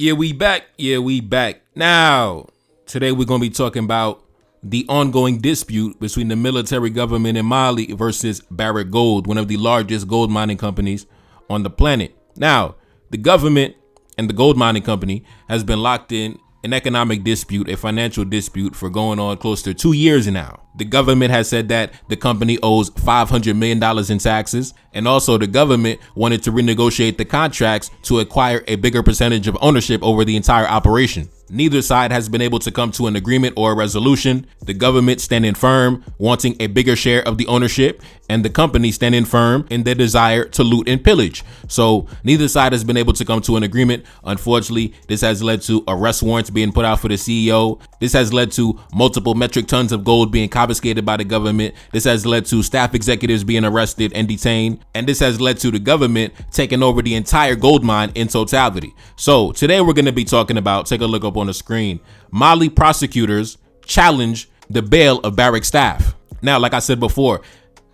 Yeah, we back. Now, today we're going to be talking about the ongoing dispute between the military government in Mali versus Barrick Gold, one of the largest gold mining companies on the planet. Now, the government and the gold mining company has been locked in an economic dispute, a financial dispute for going on close to 2 years now. The government has said that the company owes $500 million in taxes, and also the government wanted to renegotiate the contracts to acquire a bigger percentage of ownership over the entire operation. Neither side has been able to come to an agreement or a resolution. The government standing firm, wanting a bigger share of the ownership, and the company standing firm in their desire to loot and pillage. So neither side has been able to come to an agreement. Unfortunately, this has led to arrest warrants being put out for the CEO. This has led to multiple metric tons of gold being confiscated by the government. This has led to staff executives being arrested and detained. And this has led to the government taking over the entire gold mine in totality. So today we're going to be talking about, take a look up on the screen, Mali prosecutors challenge the bail of Barrick staff. Now, like I said before,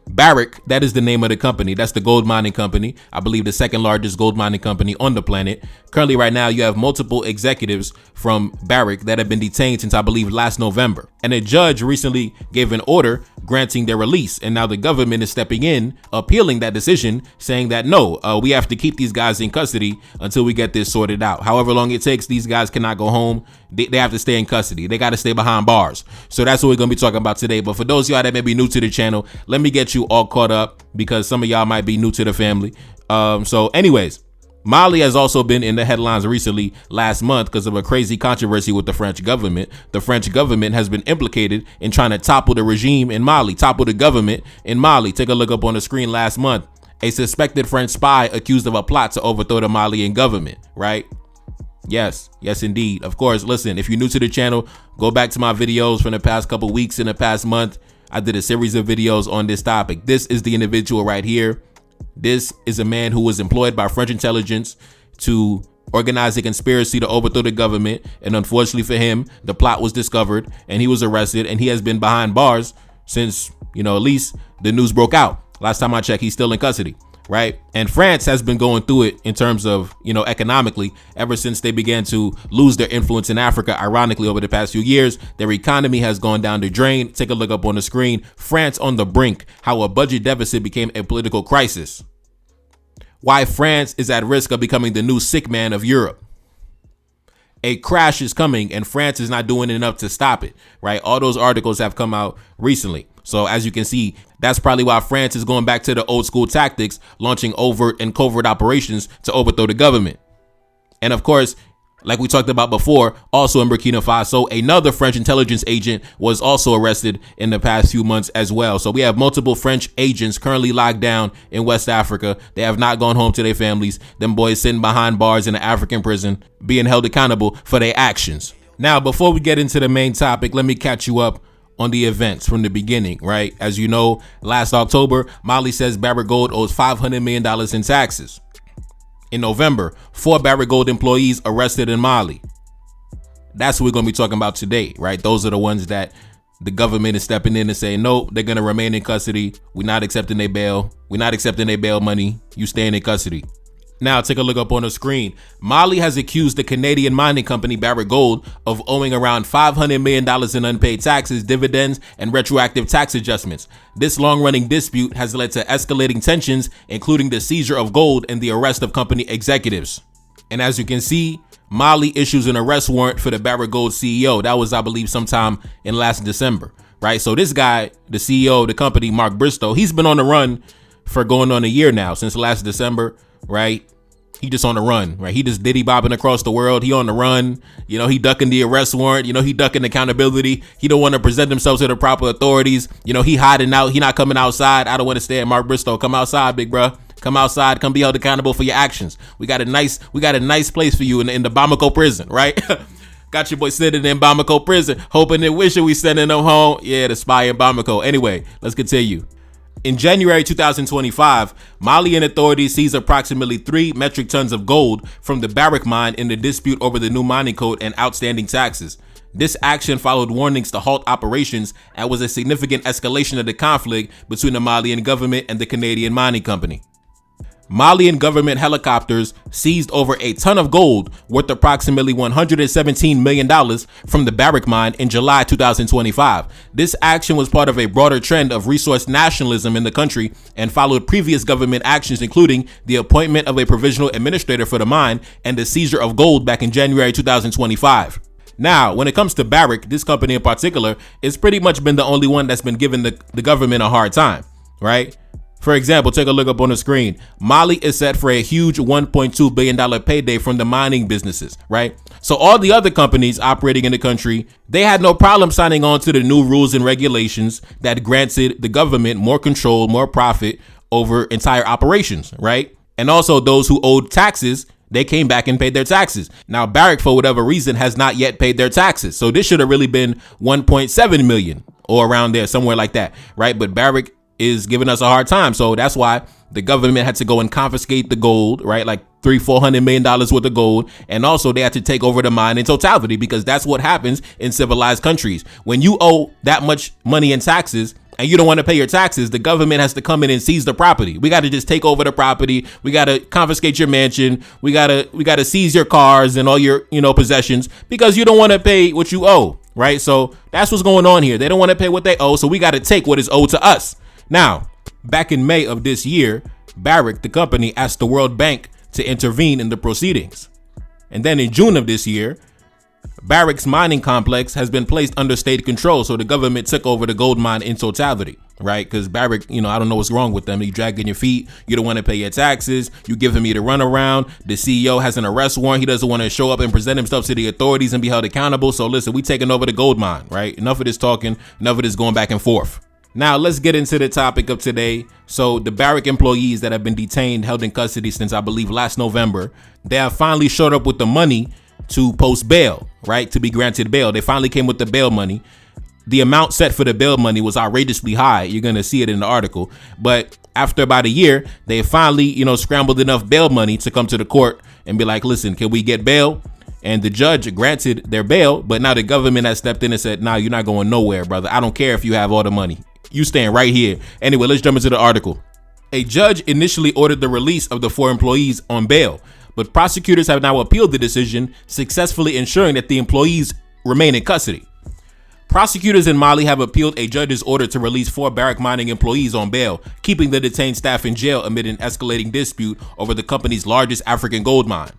Barrick, that is the name of the company. That's the gold mining company. I believe the second largest gold mining company on the planet. Currently, right now, you have multiple executives from Barrick that have been detained since, I believe, last November. And a judge recently gave an order granting their release. And now the government is stepping in, appealing that decision, saying that, no, we have to keep these guys in custody until we get this sorted out. However long it takes, these guys cannot go home. They have to stay in custody. They got to stay behind bars. So that's what we're going to be talking about today. But for those of y'all that may be new to the channel, let me get you all caught up because some of y'all might be new to the family. So anyways, Mali has also been in the headlines recently last month because of a crazy controversy with the French government. The French government has been implicated in trying to topple the regime in Mali, topple the government in Mali. Take a look up on the screen last month. A suspected French spy accused of a plot to overthrow the Malian government, right? Yes, indeed. Of course, listen, if you're new to the channel, go back to my videos from the past couple weeks and the past month. I did a series of videos on this topic. This is the individual right here. This is a man who was employed by French intelligence to organize a conspiracy to overthrow the government. And unfortunately for him, the plot was discovered and he was arrested and he has been behind bars since, at least the news broke out. Last time I checked, he's still in custody. Right. And France has been going through it in terms of, economically, ever since they began to lose their influence in Africa. Ironically, over the past few years, their economy has gone down the drain. Take a look up on the screen. France on the brink, how a budget deficit became a political crisis. Why France is at risk of becoming the new sick man of Europe. A crash is coming and France is not doing enough to stop it. Right. All those articles have come out recently. So as you can see, that's probably why France is going back to the old school tactics, launching overt and covert operations to overthrow the government. And of course, like we talked about before, also in Burkina Faso, another French intelligence agent was also arrested in the past few months as well. So we have multiple French agents currently locked down in West Africa. They have not gone home to their families. Them boys sitting behind bars in an African prison, being held accountable for their actions. Now, before we get into the main topic, let me catch you up on the events from the beginning, right? As you know, last October, Mali says Barrick Gold owes $500 million in taxes. In November, 4 Barrick Gold employees arrested in Mali. That's what we're going to be talking about today, right? Those are the ones that the government is stepping in and saying, no, they're going to remain in custody. We're not accepting their bail. We're not accepting their bail money. You staying in custody. Now, take a look up on the screen. Mali has accused the Canadian mining company Barrick Gold of owing around $500 million in unpaid taxes, dividends, and retroactive tax adjustments. This long-running dispute has led to escalating tensions, including the seizure of gold and the arrest of company executives. And as you can see, Mali issues an arrest warrant for the Barrick Gold CEO. That was, I believe, sometime in last December, right? So this guy, the CEO of the company, Mark Bristow, he's been on the run for going on a year now, since last December. Right? He just on the run, right? He just diddy bobbing across the world. He on the run. He ducking the arrest warrant. He ducking accountability. He don't want to present himself to the proper authorities. He hiding out. He not coming outside. I don't want to stay at Mark Bristow. Come outside, big bruh. Come outside. Come be held accountable for your actions. We got a nice place for you in the Bamako prison, right? Got your boy sitting in Bamako prison, hoping and wishing we sending him home. Yeah, the spy in Bamako. Anyway, let's continue. In January 2025, Malian authorities seized approximately 3 metric tons of gold from the Barrick mine in the dispute over the new mining code and outstanding taxes. This action followed warnings to halt operations and was a significant escalation of the conflict between the Malian government and the Canadian mining company. Malian government helicopters seized over a ton of gold worth approximately $117 million from the Barrick mine in July 2025. This action was part of a broader trend of resource nationalism in the country and followed previous government actions, including the appointment of a provisional administrator for the mine and the seizure of gold back in January 2025. Now, when it comes to Barrick, this company in particular, it's pretty much been the only one that's been giving the government a hard time, right? For example, take a look up on the screen. Mali is set for a huge $1.2 billion payday from the mining businesses, right? So all the other companies operating in the country, they had no problem signing on to the new rules and regulations that granted the government more control, more profit over entire operations, right? And also those who owed taxes, they came back and paid their taxes. Now, Barrick, for whatever reason, has not yet paid their taxes. So this should have really been 1.7 million or around there, somewhere like that, right? But Barrick is giving us a hard time. So that's why the government had to go and confiscate the gold, right? Like $400 million worth of gold. And also they had to take over the mine in totality, because that's what happens in civilized countries. When you owe that much money in taxes and you don't want to pay your taxes, the government has to come in and seize the property. We got to just take over the property. We got to confiscate your mansion. We got to seize your cars and all your, possessions, because you don't want to pay what you owe, right? So that's what's going on here. They don't want to pay what they owe. So we got to take what is owed to us. Now, back in May of this year, Barrick, the company, asked the World Bank to intervene in the proceedings. And then in June of this year, Barrick's mining complex has been placed under state control. So the government took over the gold mine in totality, right? Because Barrick, I don't know what's wrong with them. You dragging your feet. You don't want to pay your taxes. You giving me the runaround. The CEO has an arrest warrant. He doesn't want to show up and present himself to the authorities and be held accountable. So listen, we taking over the gold mine, right? Enough of this talking. Enough of this going back and forth. Now, let's get into the topic of today. So the Barrick employees that have been detained, held in custody since, I believe, last November, they have finally showed up with the money to post bail, right? To be granted bail. They finally came with the bail money. The amount set for the bail money was outrageously high. You're going to see it in the article. But after about a year, they finally, scrambled enough bail money to come to the court and be like, listen, can we get bail? And the judge granted their bail. But now the government has stepped in and said, nah, you're not going nowhere, brother. I don't care if you have all the money. You staying right here. Anyway, let's jump into the article. A judge initially ordered the release of the 4 employees on bail, but prosecutors have now appealed the decision, successfully ensuring that the employees remain in custody. Prosecutors in Mali have appealed a judge's order to release 4 Barrick mining employees on bail, keeping the detained staff in jail amid an escalating dispute over the company's largest African gold mine.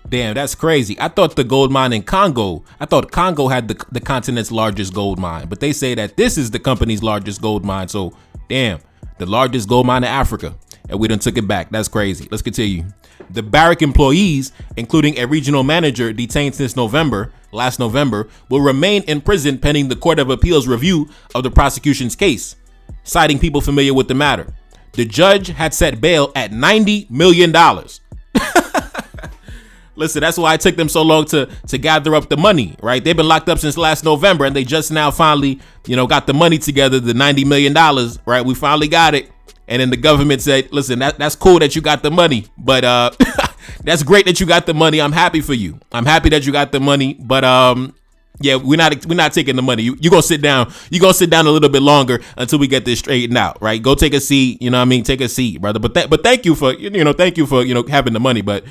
Damn, that's crazy. I thought the gold mine in Congo, Congo had the continent's largest gold mine, but they say that this is the company's largest gold mine. So, damn, the largest gold mine in Africa. And we done took it back. That's crazy. Let's continue. The Barrick employees, including a regional manager detained since last November, will remain in prison pending the Court of Appeals review of the prosecution's case, citing people familiar with the matter. The judge had set bail at $90 million. Listen, that's why it took them so long to gather up the money, right? They've been locked up since last November, and they just now finally, got the money together, the $90 million, right? We finally got it. And then the government said, listen, that's cool that you got the money, but that's great that you got the money. I'm happy for you. I'm happy that you got the money, but yeah, we're not taking the money. You gonna sit down. You gonna sit down a little bit longer until we get this straightened out, right? Go take a seat. You know what I mean? Take a seat, brother. But thank you for having the money. But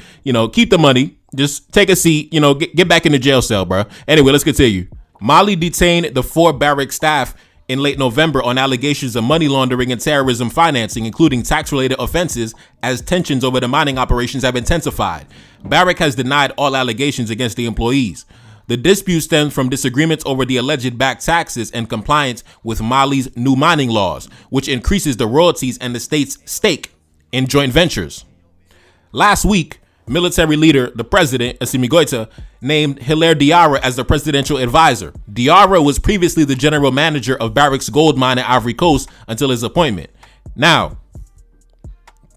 keep the money. Just take a seat. Get back in the jail cell, bro. Anyway, let's continue. Mali detained the 4 Barrick staff in late November on allegations of money laundering and terrorism financing, including tax-related offenses, as tensions over the mining operations have intensified. Barrick has denied all allegations against the employees. The dispute stems from disagreements over the alleged back taxes and compliance with Mali's new mining laws, which increases the royalties and the state's stake in joint ventures. Last week, military leader, the president, Assimi Goïta, named Hilaire Diarra as the presidential advisor. Diarra was previously the general manager of Barrick's gold mine at Ivory Coast until his appointment. Now,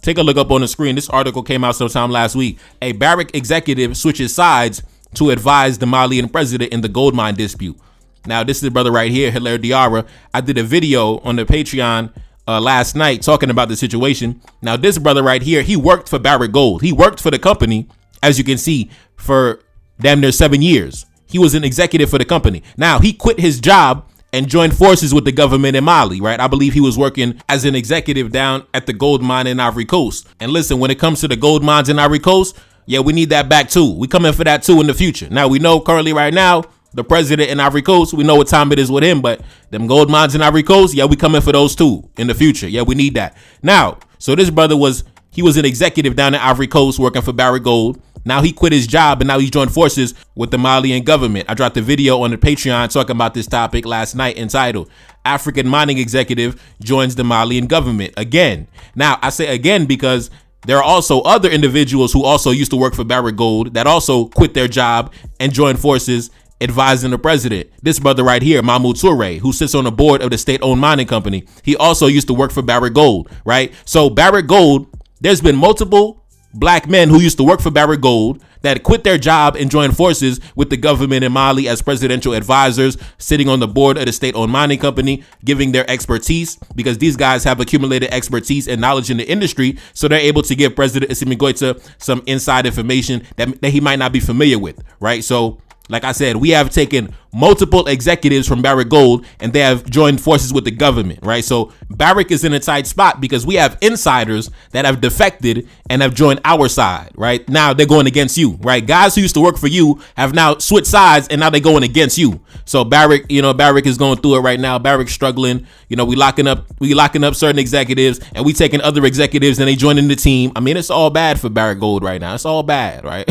take a look up on the screen. This article came out sometime last week. A Barrick executive switches sides to advise the Malian president in the gold mine dispute. Now, this is the brother right here, Hilaire Diarra. I did a video on the Patreon last night talking about the situation. Now, this brother right here, he worked for Barrick Gold. He worked for the company, as you can see, for damn near 7 years. He was an executive for the company. Now, he quit his job and joined forces with the government in Mali, right? I believe he was working as an executive down at the gold mine in Ivory Coast. And listen, when it comes to the gold mines in Ivory Coast, yeah, we need that back too. We come in for that too in the future. Now, we know currently right now, the president in Ivory Coast, we know what time it is with him, but them gold mines in Ivory Coast, yeah, we come in for those too in the future. Yeah, we need that. Now, so this brother was an executive down in Ivory Coast working for Barrick Gold. Now he quit his job and now he's joined forces with the Malian government. I dropped a video on the Patreon talking about this topic last night entitled African Mining Executive Joins the Malian Government Again. Now I say again because there are also other individuals who also used to work for Barrick Gold that also quit their job and joined forces advising the president. This brother right here, Mahmoud Toure, who sits on the board of the state-owned mining company, he also used to work for Barrick Gold, right? So Barrick Gold, there's been multiple black men who used to work for Barrick Gold that quit their job and joined forces with the government in Mali as presidential advisors, sitting on the board of the state-owned mining company, giving their expertise, because these guys have accumulated expertise and knowledge in the industry, so they're able to give President Assimi Goïta some inside information that he might not be familiar with, right? So, like I said, we have taken multiple executives from Barrick Gold and they have joined forces with the government, right? So Barrick is in a tight spot because we have insiders that have defected and have joined our side, right? Now they're going against you, right? Guys who used to work for you have now switched sides and now they're going against you. So Barrick, Barrick is going through it right now. Barrick's struggling. We locking up certain executives and we taking other executives and they joining the team. I mean, it's all bad for Barrick Gold right now. It's all bad, right?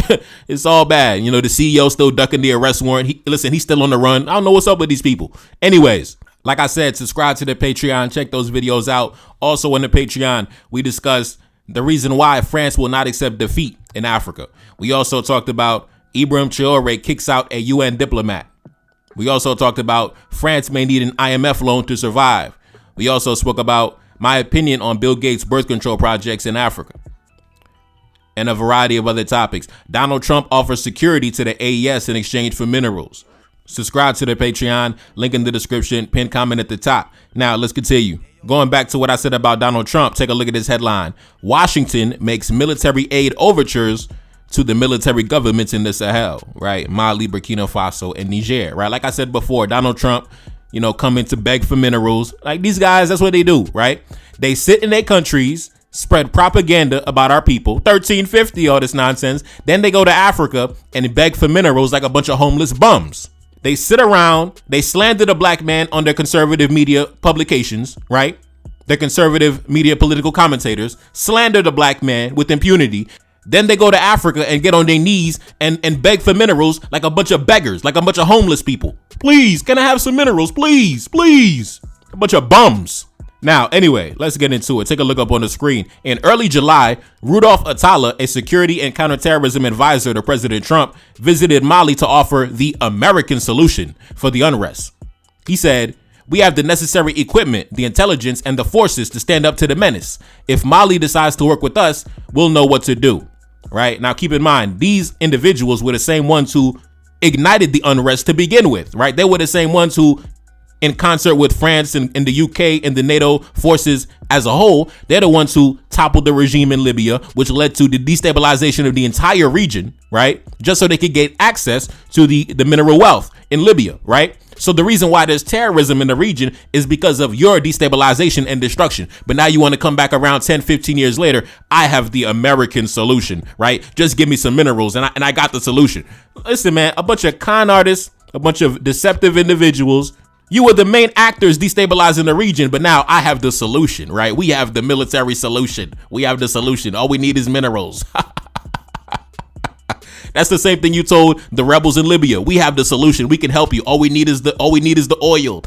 It's all bad. The CEO still ducking the arrest warrant. He's still on the run. I don't know what's up with these people. Anyways, like I said, subscribe to the Patreon. Check those videos out. Also on the Patreon, we discussed the reason why France will not accept defeat in Africa. We also talked about Ibrahim Traoré kicks out a UN diplomat. We also talked about France may need an IMF loan to survive. We also spoke about my opinion on Bill Gates' birth control projects in Africa and a variety of other topics. Donald Trump offers security to the AES in exchange for minerals. Subscribe to the Patreon, link in the description, pin comment at the top. Now let's continue. Going back to what I said about Donald Trump, take a look at this headline. Washington makes military aid overtures to the military governments in the Sahel, right? Mali, Burkina Faso, and Niger, right? Like I said before, Donald Trump, coming to beg for minerals. Like these guys, that's what they do, right? They sit in their countries, spread propaganda about our people, 1350, all this nonsense. Then they go to Africa and beg for minerals like a bunch of homeless bums. They sit around, they slander the black man on their conservative media publications, right? Their conservative media political commentators slander the black man with impunity. Then they go to Africa and get on their knees and beg for minerals like a bunch of beggars, like a bunch of homeless people. Please, can I have some minerals? Please, please. A bunch of bums. Now, anyway, let's get into it. Take a look up on the screen. In early July, Rudolph Atala, a security and counterterrorism advisor to President Trump, visited Mali to offer the American solution for the unrest. He said, "We have the necessary equipment, the intelligence, and the forces to stand up to the menace. If Mali decides to work with us, we'll know what to do." Right? Now, keep in mind, these individuals were the same ones who ignited the unrest to begin with, right? They were the same ones who, in concert with France and the UK and the NATO forces as a whole, they're the ones who toppled the regime in Libya, which led to the destabilization of the entire region, right? Just so they could get access to the mineral wealth in Libya, right? So the reason why there's terrorism in the region is because of your destabilization and destruction. But now you want to come back around 10, 15 years later. I have the American solution, right? Just give me some minerals and I got the solution. Listen, man, a bunch of con artists, a bunch of deceptive individuals. You were the main actors destabilizing the region, but now I have the solution, right? We have the military solution. We have the solution. All we need is minerals. That's the same thing you told the rebels in Libya. We have the solution. We can help you. All we need is the oil.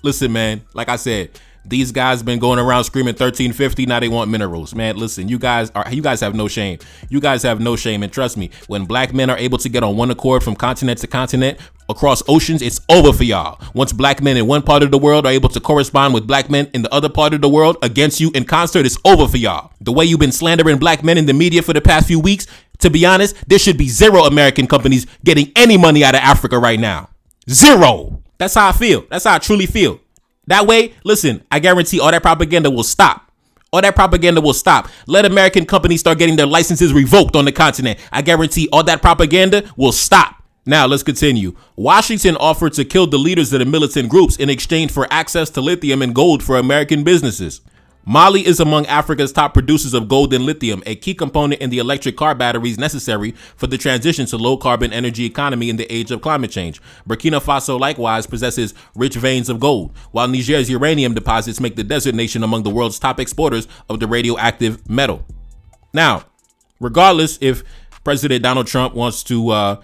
Listen, man, like I said, these guys been going around screaming 1350. Now they want minerals, man. Listen, you guys have no shame. You guys have no shame. And trust me, when black men are able to get on one accord from continent to continent across oceans, it's over for y'all. Once black men in one part of the world are able to correspond with black men in the other part of the world against you in concert, it's over for y'all. The way you've been slandering black men in the media for the past few weeks, to be honest, there should be zero American companies getting any money out of Africa right now. Zero. That's how I feel. That's how I truly feel. That way, listen, I guarantee all that propaganda will stop. All that propaganda will stop. Let American companies start getting their licenses revoked on the continent. I guarantee all that propaganda will stop. Now, let's continue. Washington offered to kill the leaders of the militant groups in exchange for access to lithium and gold for American businesses. Mali is among Africa's top producers of gold and lithium, a key component in the electric car batteries necessary for the transition to low-carbon energy economy in the age of climate change. Burkina Faso likewise possesses rich veins of gold, while Niger's uranium deposits make the desert nation among the world's top exporters of the radioactive metal. Now, regardless if President Donald Trump wants to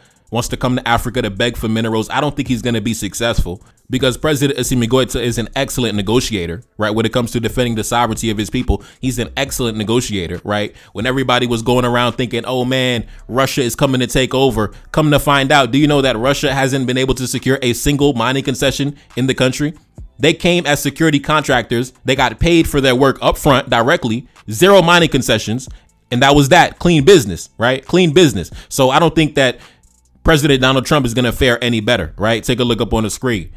come to Africa to beg for minerals, I don't think he's going to be successful, because President Assimi Goïta is an excellent negotiator, right? When it comes to defending the sovereignty of his people, he's an excellent negotiator, right? When everybody was going around thinking, oh man, Russia is coming to take over, come to find out, do you know that Russia hasn't been able to secure a single mining concession in the country? They came as security contractors. They got paid for their work up front directly, zero mining concessions. And that was that. Clean business, right? Clean business. So I don't think that President Donald Trump is going to fare any better, right? Take a look up on the screen.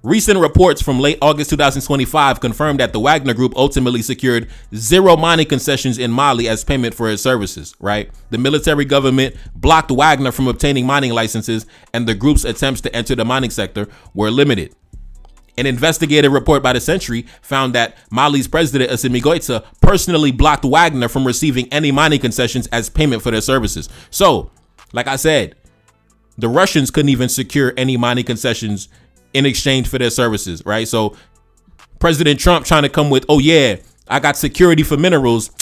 Recent reports from late August 2025 confirmed that the Wagner Group ultimately secured zero mining concessions in Mali as payment for its services, right? The military government blocked Wagner from obtaining mining licenses, and the group's attempts to enter the mining sector were limited. An investigative report by The Century found that Mali's president, Assimi Goïta, personally blocked Wagner from receiving any mining concessions as payment for their services. So, like I said, the Russians couldn't even secure any mining concessions in exchange for their services, right? So President Trump trying to come with, oh yeah, I got security for minerals.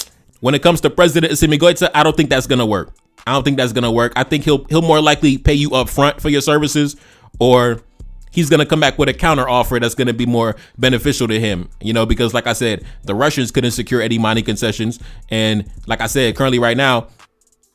When it comes to President Assimi Goïta, I don't think that's going to work. I don't think that's going to work. I think he'll more likely pay you up front for your services, or he's going to come back with a counter offer that's going to be more beneficial to him, you know, because like I said, the Russians couldn't secure any mining concessions. And like I said, currently right now,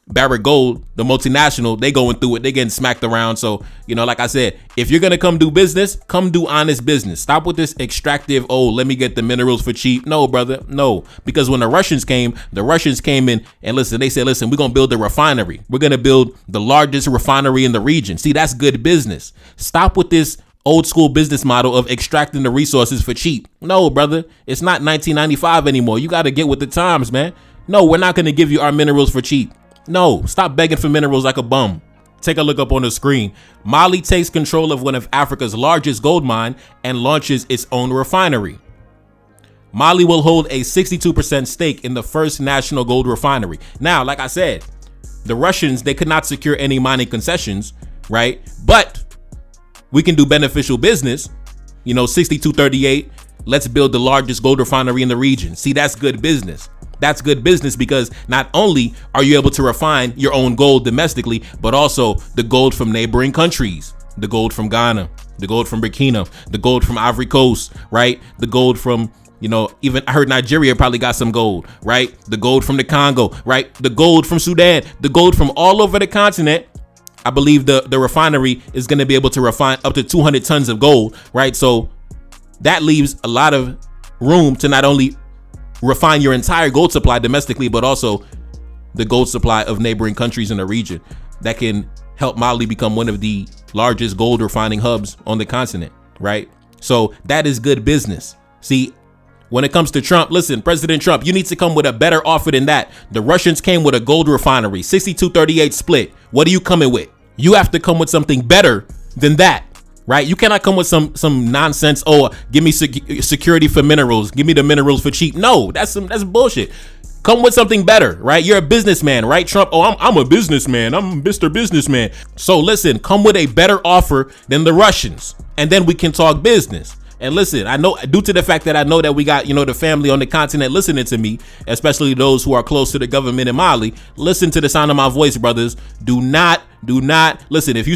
Barrick Gold, the multinational, they going through it. They getting smacked around. So, you know, like I said, if you're going to come do business, come do honest business. Stop with this extractive, oh, let me get the minerals for cheap. No, brother, no. Because when the Russians came in and listen, they said, listen, we're going to build a refinery. We're going to build the largest refinery in the region. See, that's good business. Stop with this old school business model of extracting the resources for cheap. No, brother, it's not 1995 anymore. You got to get with the times, man. No, we're not going to give you our minerals for cheap. No, stop begging for minerals like a bum. Take a look up on the screen. Mali takes control of one of Africa's largest gold mine and launches its own refinery. Mali will hold a 62% stake in the first national gold refinery. Now, like I said, the Russians, they could not secure any mining concessions, right? But we can do beneficial business. You know, 62-38, let's build the largest gold refinery in the region. See, that's good business. That's good business, because not only are you able to refine your own gold domestically, but also the gold from neighboring countries, the gold from Ghana, the gold from Burkina, the gold from Ivory Coast, right? The gold from, you know, even I heard Nigeria probably got some gold, right? The gold from the Congo, right? The gold from Sudan, the gold from all over the continent. I believe the refinery is going to be able to refine up to 200 tons of gold, right? So that leaves a lot of room to not only refine your entire gold supply domestically, but also the gold supply of neighboring countries in the region. That can help Mali become one of the largest gold refining hubs on the continent, right? So that is good business. See, when it comes to Trump, listen, President Trump, you need to come with a better offer than that. The Russians came with a gold refinery, 62-38 split. What are you coming with? You have to come with something better than that. Right? You cannot come with some nonsense. Oh, give me security for minerals. Give me the minerals for cheap. No, that's bullshit. Come with something better, right? You're a businessman, right? Trump, oh, I'm a businessman. I'm Mr. Businessman. So listen, come with a better offer than the Russians, and then we can talk business. And listen, I know, due to the fact that I know that we got, you know, the family on the continent listening to me, especially those who are close to the government in Mali, listen to the sound of my voice, brothers. Do not listen. If you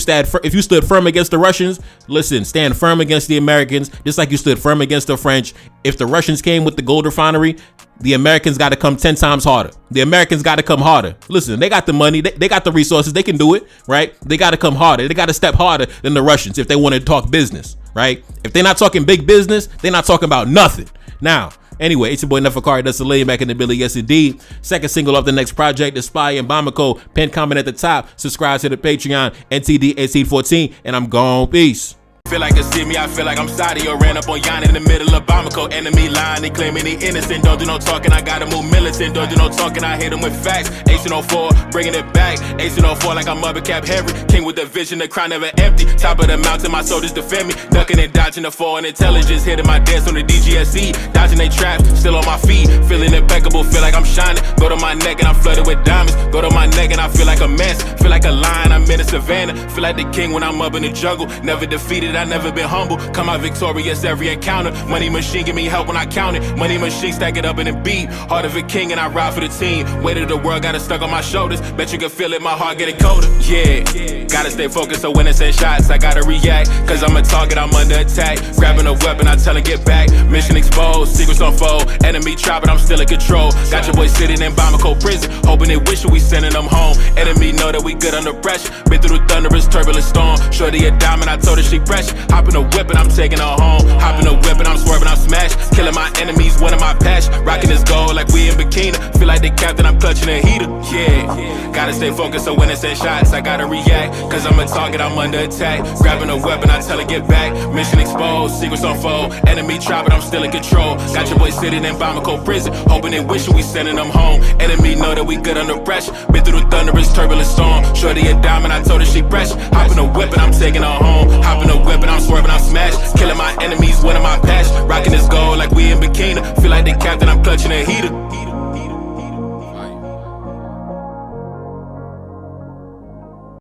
stood firm against the Russians, listen, stand firm against the Americans, just like you stood firm against the French. If the Russians came with the gold refinery, the Americans got to come 10 times harder. The Americans got to come harder. Listen, they got the money, they got the resources, they can do it, right? They got to come harder. They got to step harder than the Russians if they want to talk business, right? If they're not talking big business, they're not talking about nothing. Now, anyway, it's your boy Neferkari. That's the lady back in the building. Yes, indeed. Second single off the next project, The Spy in Bamako. Pin comment at the top. Subscribe to the Patreon, NTD 1814, and I'm gone. Peace. Feel like it's see me, I feel like I'm Saudi or ran up on Yan in the middle of Bamako. Enemy line, they claiming they innocent. Don't do no talking, I gotta move militant. Don't do no talking, I hit them with facts. 1804, bringing it back. 1804 like I'm Mother Cap Henry. King with the vision, the crown never empty. Top of the mountain, my soldiers defend me. Ducking and dodging the foreign intelligence. Hitting my dance on the DGSE. Dodging they traps, still on my feet. Feeling impeccable, feel like I'm shining. Go to my neck and I'm flooded with diamonds. Go to my neck and I feel like a mess. Feel like a lion, I'm in the savannah. Feel like the king when I'm up in the jungle. Never defeated, I never been humble. Come out victorious every encounter. Money machine give me help when I count it. Money machine stack it up in a beat. Heart of a king and I ride for the team. Weight of the world got it stuck on my shoulders. Bet you can feel it, my heart getting colder. Yeah, gotta stay focused so when it's in shots I gotta react. Cause I'm a target, I'm under attack. Grabbing a weapon, I tell her get back. Mission exposed, secrets unfold. Enemy try but I'm still in control. Got your boy sitting in Bamako prison. Hoping they wish we sending them home. Enemy know that we good under pressure. Been through the thunderous turbulent storm. Shorty a diamond, I told her she precious. Hop in a whip and I'm taking her home. Hop in a whip and I'm swerving, I'm smashed. Killing my enemies, one of my passion. Rocking this gold like we in bikini. Feel like the captain, I'm clutching a heater. Yeah, gotta stay focused so when it's in shots I gotta react. Cause I'm a target, I'm under attack. Grabbing a weapon, I tell her get back. Mission exposed, secrets unfold. Enemy try but I'm still in control. Got your boy sitting in Bamako prison. Hoping they wishing we sending them home. Enemy know that we good under pressure. Been through the thunderous turbulent storm. Shorty a diamond, I told her she precious. Hop in a whip and I'm taking her home.